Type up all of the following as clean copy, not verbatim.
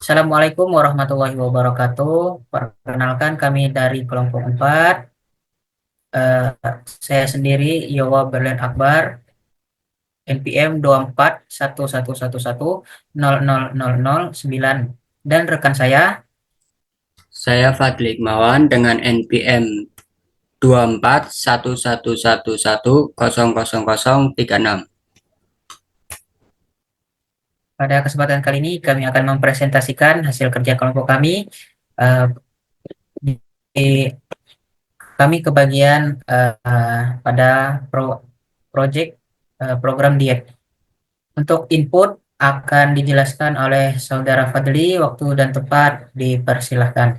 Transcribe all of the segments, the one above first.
Assalamualaikum warahmatullahi wabarakatuh. Perkenalkan kami dari kelompok 4. Eh, saya sendiri Yowa Berlian Akbar, NPM 2411110009 dan rekan saya. Saya Fadli Iqmawan dengan NPM 241111100036. Pada kesempatan kali ini kami akan mempresentasikan hasil kerja kelompok kami. Eh, di- Kami kebagian pada project program diet. Untuk input akan dijelaskan oleh Saudara Fadli. Waktu dan tempat dipersilahkan.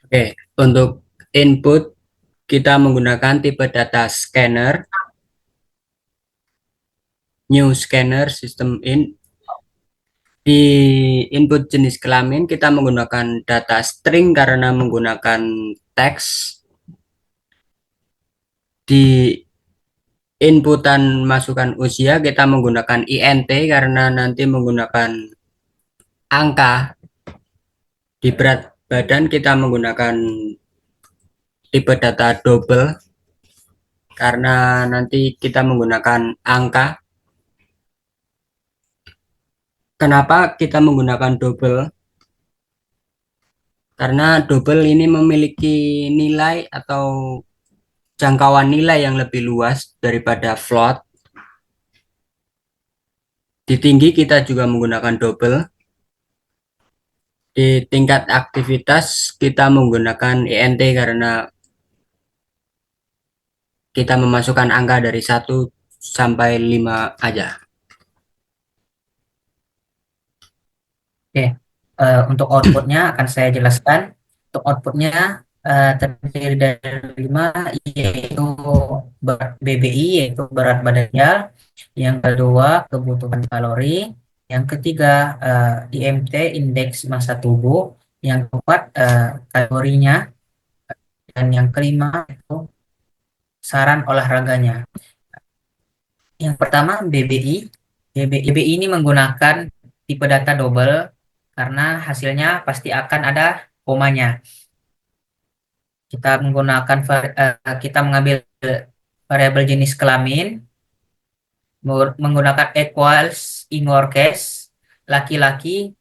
Oke, untuk input kita menggunakan tipe data scanner, new scanner system in. Di input jenis kelamin kita menggunakan data string karena menggunakan teks. Di inputan masukan usia kita menggunakan INT karena nanti menggunakan angka. Di berat badan kita menggunakan tipe data double karena nanti kita menggunakan angka. Kenapa kita menggunakan double? Karena double ini memiliki nilai atau jangkauan nilai yang lebih luas daripada float. Di tinggi kita juga menggunakan double. Di tingkat aktivitas kita menggunakan INT karena kita memasukkan angka dari 1 sampai 5 aja. Oke, untuk outputnya akan saya jelaskan. Untuk outputnya terdiri dari 5, yaitu BBI, yaitu berat badan ideal. Yang kedua, kebutuhan kalori. Yang ketiga, IMT, indeks massa tubuh. Yang keempat, kalorinya. Dan yang kelima, itu saran olahraganya. Yang pertama, BBI. BBI ini menggunakan tipe data double karena hasilnya pasti akan ada komanya. Kita mengambil variabel jenis kelamin menggunakan equals in lowercase laki-laki,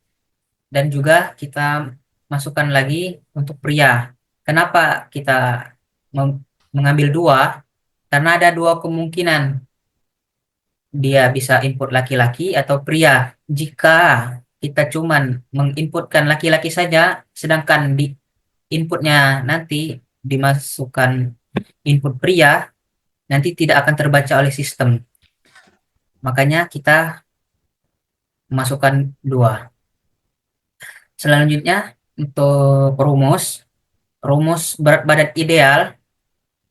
dan juga kita masukkan lagi untuk pria. Kenapa kita mengambil dua? Karena ada dua kemungkinan dia bisa input laki-laki atau pria. Jika kita cuman menginputkan laki-laki saja, sedangkan di inputnya nanti dimasukkan input pria, nanti tidak akan terbaca oleh sistem. Makanya kita masukkan dua. Selanjutnya, untuk rumus berat badan ideal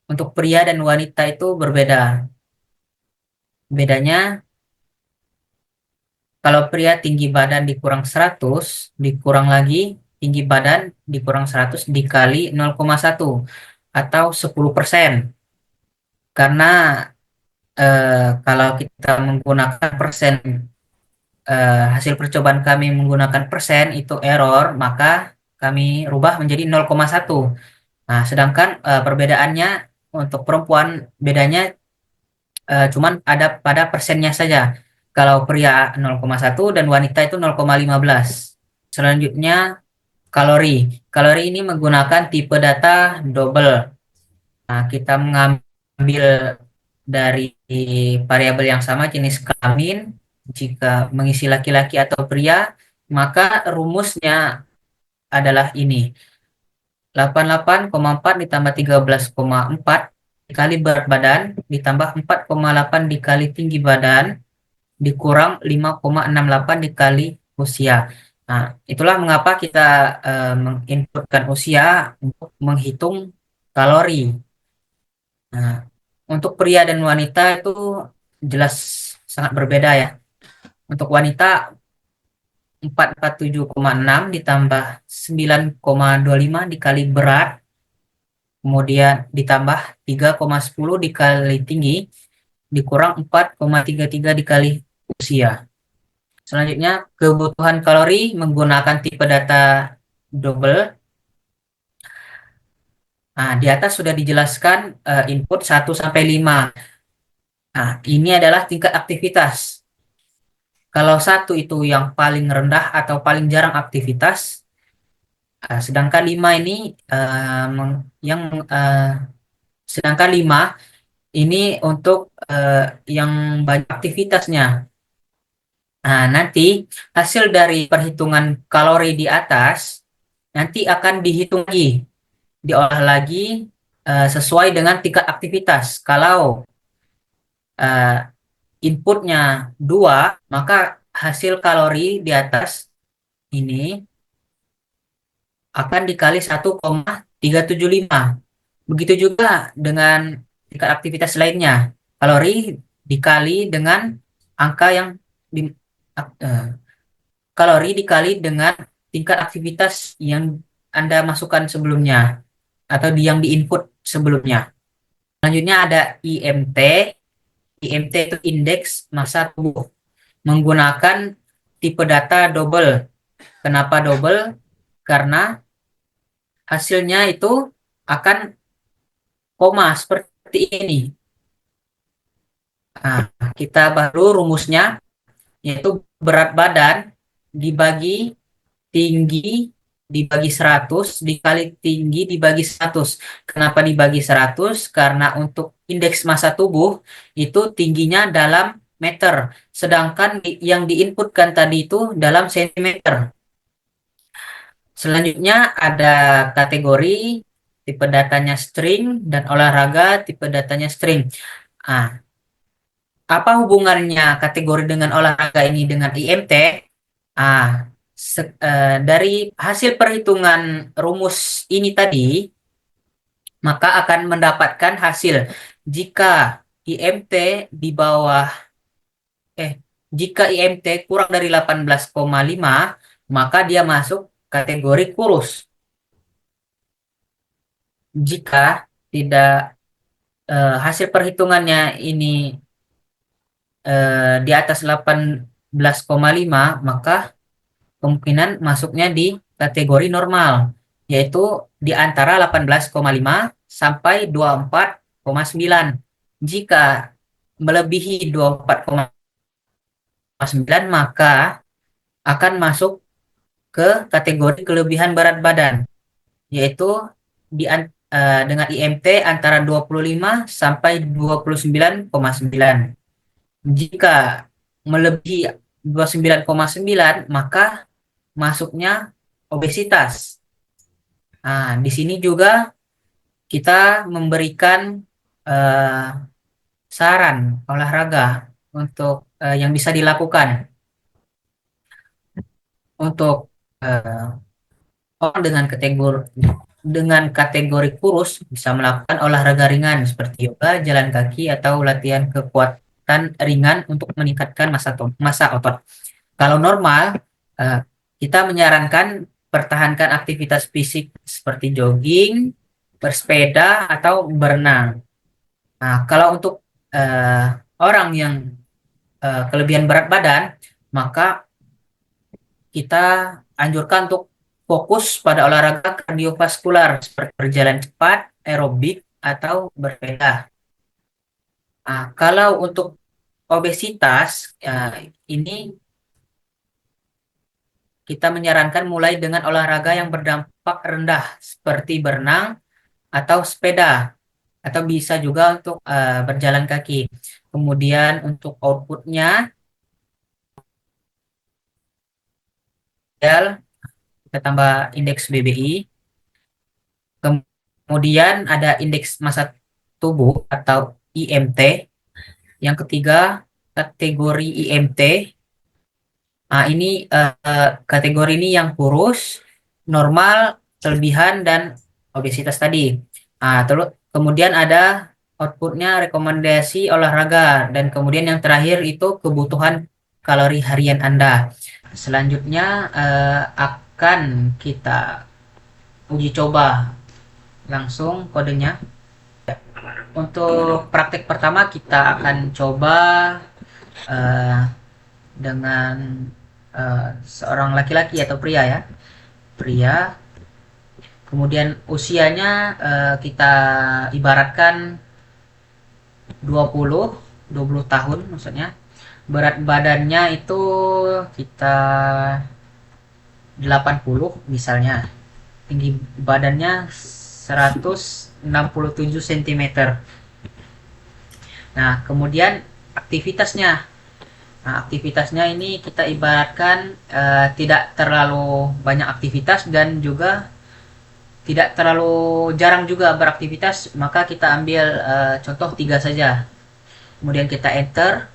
untuk pria dan wanita itu berbeda. Bedanya, kalau pria tinggi badan dikurang 100, dikurang lagi tinggi badan dikurang 100 dikali 0,1 atau 10%. Karena kalau kita menggunakan persen, hasil percobaan kami menggunakan persen itu error, maka kami rubah menjadi 0,1. Nah, sedangkan perbedaannya untuk perempuan bedanya cuman ada pada persennya saja. Kalau pria 0,1 dan wanita itu 0,15. Selanjutnya, kalori. Kalori ini menggunakan tipe data double. Nah, kita mengambil dari variabel yang sama jenis kelamin. Jika mengisi laki-laki atau pria, maka rumusnya adalah ini. 88,4 ditambah 13,4 dikali berat badan ditambah 4,8 dikali tinggi badan dikurang 5,68 dikali usia. Nah, itulah mengapa kita menginputkan usia untuk menghitung kalori. Nah, untuk pria dan wanita itu jelas sangat berbeda ya. Untuk wanita 447,6 ditambah 9,25 dikali berat, kemudian ditambah 3,10 dikali tinggi, dikurang 4,33 dikali usia. Selanjutnya, kebutuhan kalori menggunakan tipe data double. Nah, di atas sudah dijelaskan input 1 sampai 5. Nah, ini adalah tingkat aktivitas. Kalau 1 itu yang paling rendah atau paling jarang aktivitas, sedangkan 5 ini yang sedangkan 5 ini untuk yang banyak aktivitasnya. Nah, nanti hasil dari perhitungan kalori di atas nanti akan dihitung lagi, diolah lagi sesuai dengan tingkat aktivitas. Kalau eh, inputnya 2, maka hasil kalori di atas ini akan dikali 1,375. Begitu juga dengan tingkat aktivitas lainnya. Kalori dikali dengan angka yang di, eh, kalori dikali dengan tingkat aktivitas yang Anda masukkan sebelumnya atau yang diinput sebelumnya. Selanjutnya ada IMT. IMT itu indeks massa tubuh. Menggunakan tipe data double. Kenapa double? Karena hasilnya itu akan koma seperti ini. Nah, kita baru rumusnya yaitu berat badan dibagi tinggi dibagi 100 dikali tinggi dibagi 100. Kenapa dibagi 100? Karena untuk indeks massa tubuh itu tingginya dalam meter, sedangkan yang diinputkan tadi itu dalam sentimeter. Selanjutnya ada kategori, tipe datanya string, dan olahraga, tipe datanya string. Ah, apa hubungannya kategori dengan olahraga ini dengan IMT? Ah, dari hasil perhitungan rumus ini tadi, maka akan mendapatkan hasil jika IMT di bawah eh jika IMT kurang dari 18,5, maka dia masuk kategori kurus. Jika tidak hasil perhitungannya ini di atas 18,5, maka kemungkinan masuknya di kategori normal, yaitu di antara 18,5 sampai 24,9. Jika melebihi 24,9, maka akan masuk ke kategori kelebihan berat badan, yaitu dengan IMT antara 25 sampai 29,9. Jika melebihi 29,9, maka masuknya obesitas. Nah, di sini juga kita memberikan eh, saran olahraga untuk yang bisa dilakukan untuk eh, orang dengan kategori kurus bisa melakukan olahraga ringan seperti yoga, jalan kaki, atau latihan kekuatan ringan untuk meningkatkan massa otot. Kalau normal, eh, kita menyarankan pertahankan aktivitas fisik seperti jogging, bersepeda, atau berenang. Nah, kalau untuk eh, orang yang kelebihan berat badan, maka kita anjurkan untuk fokus pada olahraga kardiovaskular seperti berjalan cepat, aerobik, atau bersepeda. Nah, kalau untuk obesitas, ini kita menyarankan mulai dengan olahraga yang berdampak rendah seperti berenang atau sepeda, atau bisa juga untuk berjalan kaki. Kemudian untuk outputnya, kita tambah indeks BBI. Kemudian ada indeks massa tubuh atau IMT. Yang ketiga, kategori IMT. Nah, ini kategori ini yang kurus, normal, kelebihan, dan obesitas tadi. Nah, terus kemudian ada outputnya rekomendasi olahraga, dan kemudian yang terakhir itu kebutuhan kalori harian Anda. Selanjutnya akan kita uji coba langsung kodenya. Untuk praktek pertama kita akan coba eh, dengan seorang laki-laki atau pria ya, pria. Kemudian usianya kita ibaratkan 20 tahun maksudnya. Berat badannya itu kita 80 misalnya. Tinggi badannya 167 cm. Nah, kemudian aktivitasnya. Nah, aktivitasnya ini kita ibaratkan tidak terlalu banyak aktivitas dan juga tidak terlalu jarang juga beraktivitas, maka kita ambil contoh 3 saja. Kemudian kita enter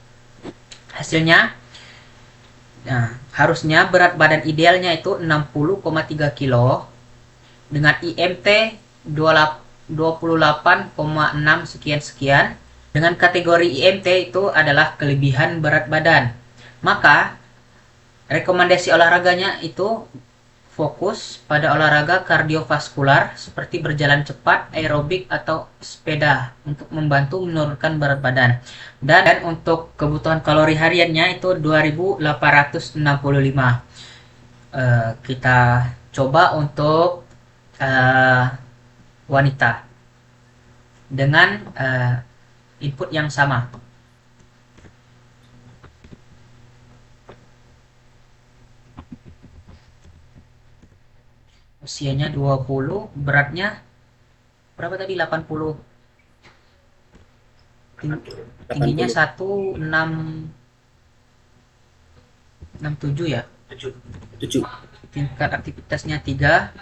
hasilnya. Nah, harusnya berat badan idealnya itu 60,3 kilo dengan IMT 28,6 sekian-sekian. Dengan kategori IMT itu adalah kelebihan berat badan. Maka rekomendasi olahraganya itu fokus pada olahraga kardiovaskular seperti berjalan cepat, aerobik, atau sepeda untuk membantu menurunkan berat badan. Dan untuk kebutuhan kalori hariannya itu 2865. Kita coba untuk wanita dengan input yang sama. Usianya 20, beratnya berapa tadi? 80. Tingginya 80. 1667 ya. 7. Tingkat aktivitasnya 3,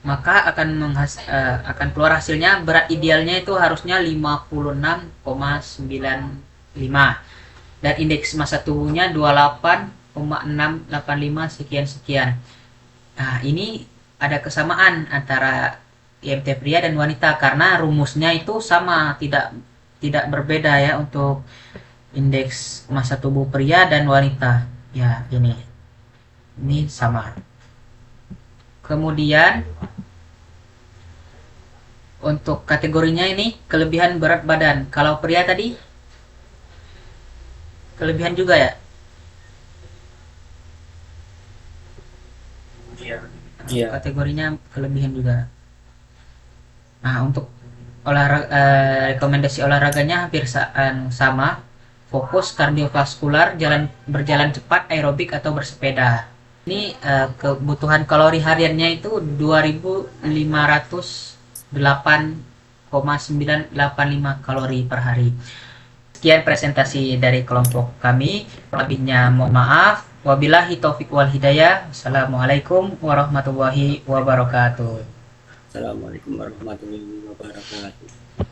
maka akan keluar hasilnya berat idealnya itu harusnya 56,95 dan indeks massa tubuhnya 28,685 sekian sekian. Nah, ini ada kesamaan antara IMT pria dan wanita karena rumusnya itu sama, tidak tidak berbeda ya untuk indeks massa tubuh pria dan wanita. Ya, ini sama. Kemudian untuk kategorinya ini kelebihan berat badan. Kalau pria tadi kelebihan juga ya. Iya. Kategorinya kelebihan juga. Nah, untuk rekomendasi olahraganya hampir sama. Fokus kardiovaskular, berjalan cepat, aerobik atau bersepeda. Ini kebutuhan kalori hariannya itu 2508,985 kalori per hari. Sekian presentasi dari kelompok kami. Lebihnya mohon maaf. Wabillahi taufik wal hidayah. Assalamualaikum warahmatullahi wabarakatuh. Assalamualaikum warahmatullahi wabarakatuh.